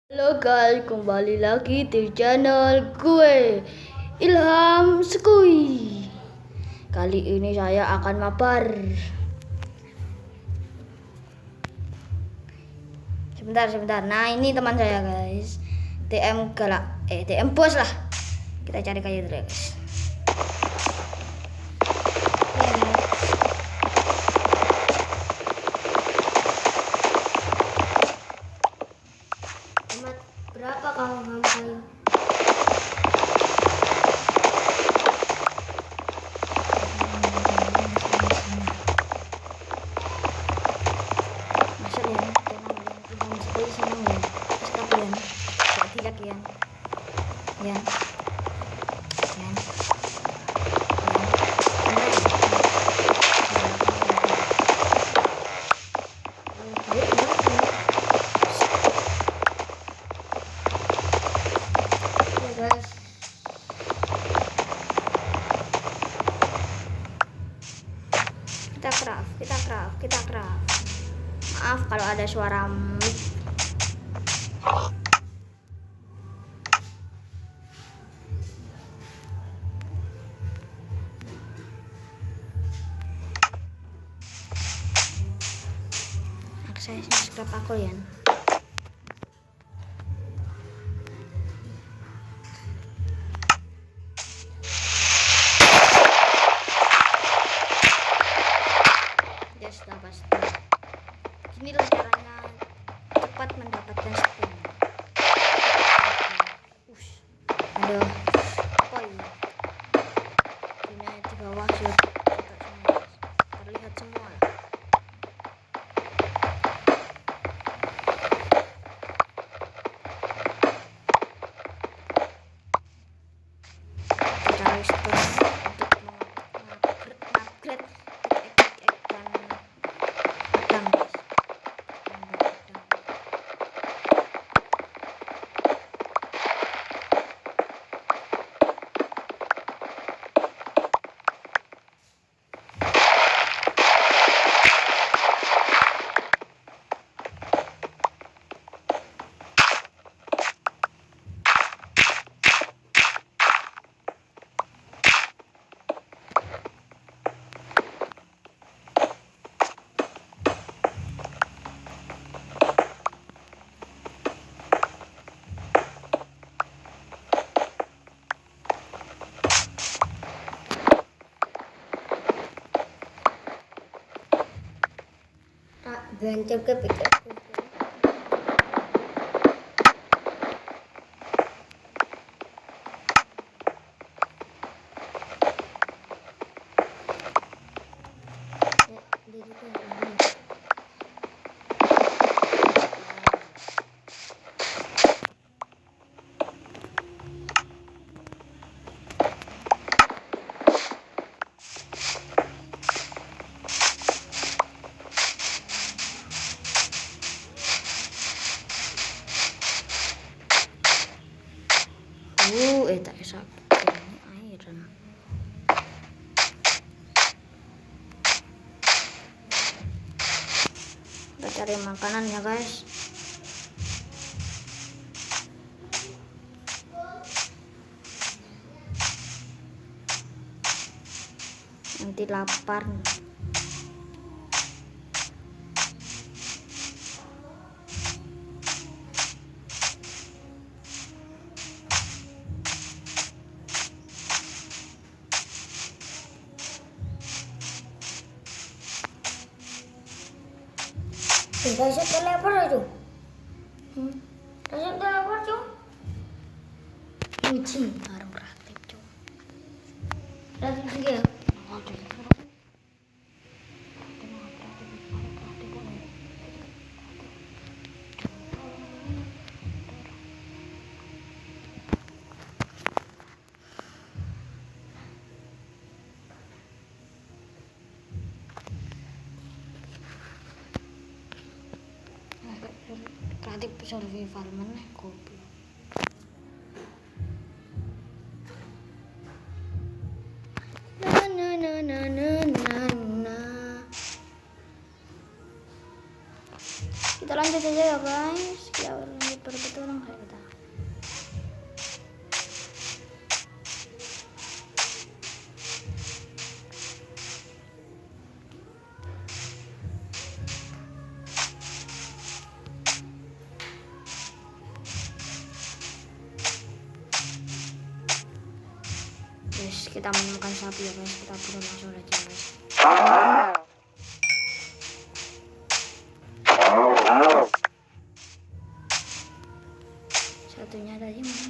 Halo guys, kembali lagi di channel gue Ilham Skui. Kali ini saya akan mabar. Sebentar. Nah, ini teman saya guys. TM bos lah. Kita cari kayu dulu guys. Berapa kalau kamu kayu? Masuk ya, jangan seperti senang ya. Stop ya, tak tidak ya. Ya. Guys, kita craft. Maaf kalau ada suara mic. Saya subscribe aku ya. Ya sudah pasti. Inilah caranya cepat mendapatkan skin. Ada apa ini? Ini di bawah sudah terlihat semua. Kita harus terus untuk mengupgrade pedang. Gancang ke pikat. Tak bisa ini iron. Kita cari makanan ya guys. Nanti lapar. Saya telepon aja. Saya telepon aja. Kucing barang kreatif cuy. Kreatif juga ya. Kreatif survival mana kopi. Kita lanjut aja ya guys. Kita lanjut berpetualang. kita menemukan sapi ya guys, kita bunuh langsung aja guys. Satunya tadi mana?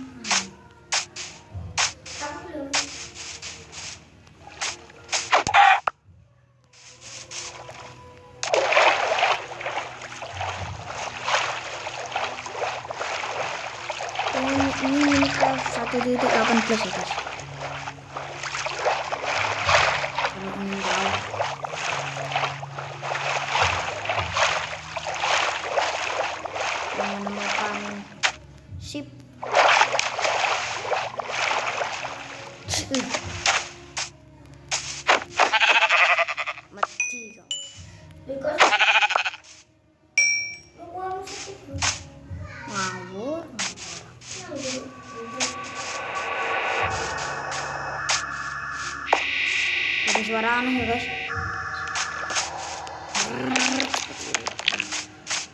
Ini Minecraft 1.18 ya guys. Kalau ingin tahu, yang menemukan ship. Mati kau. Ngawur. Ada suara aneh ya guys.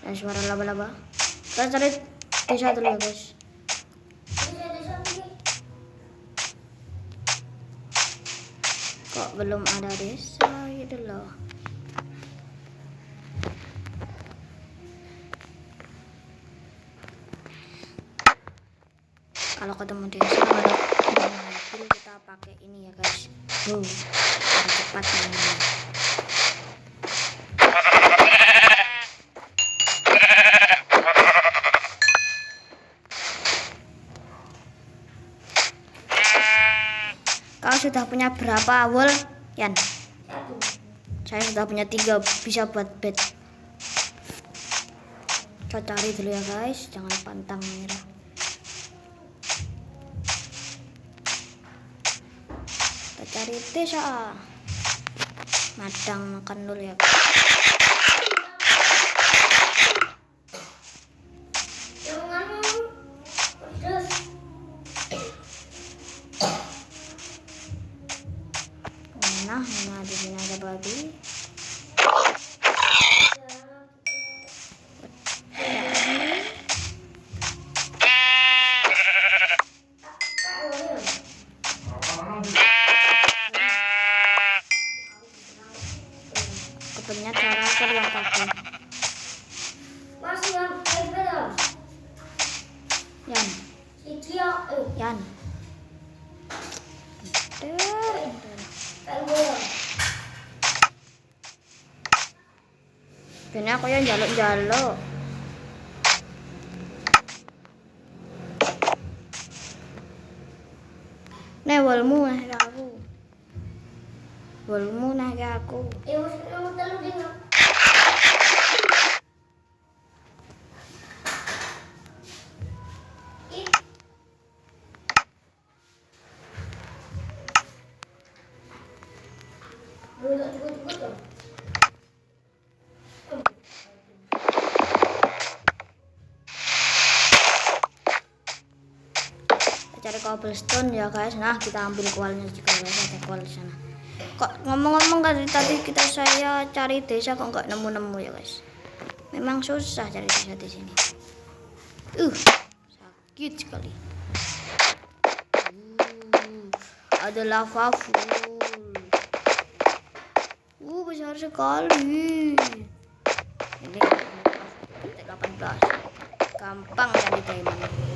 Ada suara laba-laba. Kita cari desa dulu ya guys. Kok belum ada desa gitu loh. Kalau ketemu desa ada mobil, kita pakai ini ya guys. Cepat mainnya. Kau sudah punya berapa wool, Yan? Saya sudah punya 3, bisa buat bed. Kita cari dulu ya guys, jangan pantang merah. Kita cari desa. Madang makan dulu ya. Nah, di sini ada babi. Kepennya cara kerja kaki. Yan. Yan. Kini aku yang jaluk-jaluk. Nih wolmu nih aku. Wolmu nih aku. Cari cobblestone ya guys. Nah, kita ambil kualnya juga guys, ada kual di sana. Kok ngomong-ngomong tadi saya cari desa kok nggak nemu-nemu ya guys. Memang susah cari desa di sini. Sakit sekali. Ada lava full. Besar sekali. Ini 18. Gampang cari diamond.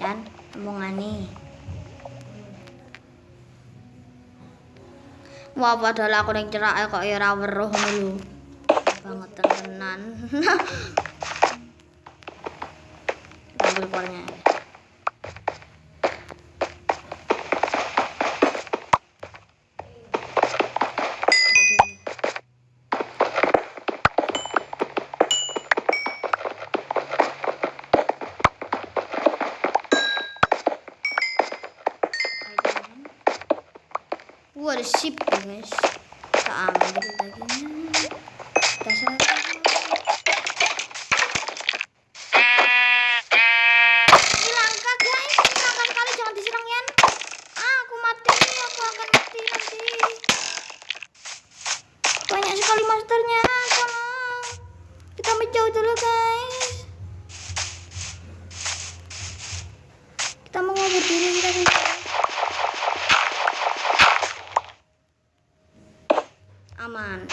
Dan omongane. Wah, padahal aku ning cerake kok ya ora weruh ngono lho. Banget tenan. Ambil kuarnya. Ada sip ya guys. Kita ambil dagingnya. Kita serang. Ini langka guys. Ini langka sekali. Jangan diserang ya. Aku mati. Aku akan mati nanti. Banyak sekali monsternya. Tolong. Kita menjauh dulu guys. Kita mau berdiri kita sendiri. Aman.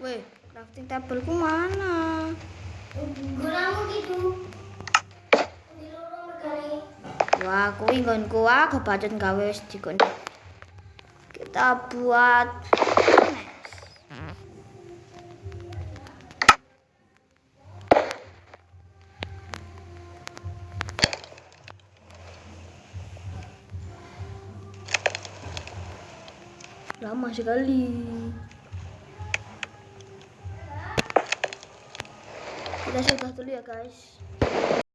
Weh, crafting tableku mana? Gunamu gitu. Di lorong megane. Wah, kuwi nggonku aku bacot gawe wis dikon. Kita buat lama sekali. Kita sudah dulu ya guys.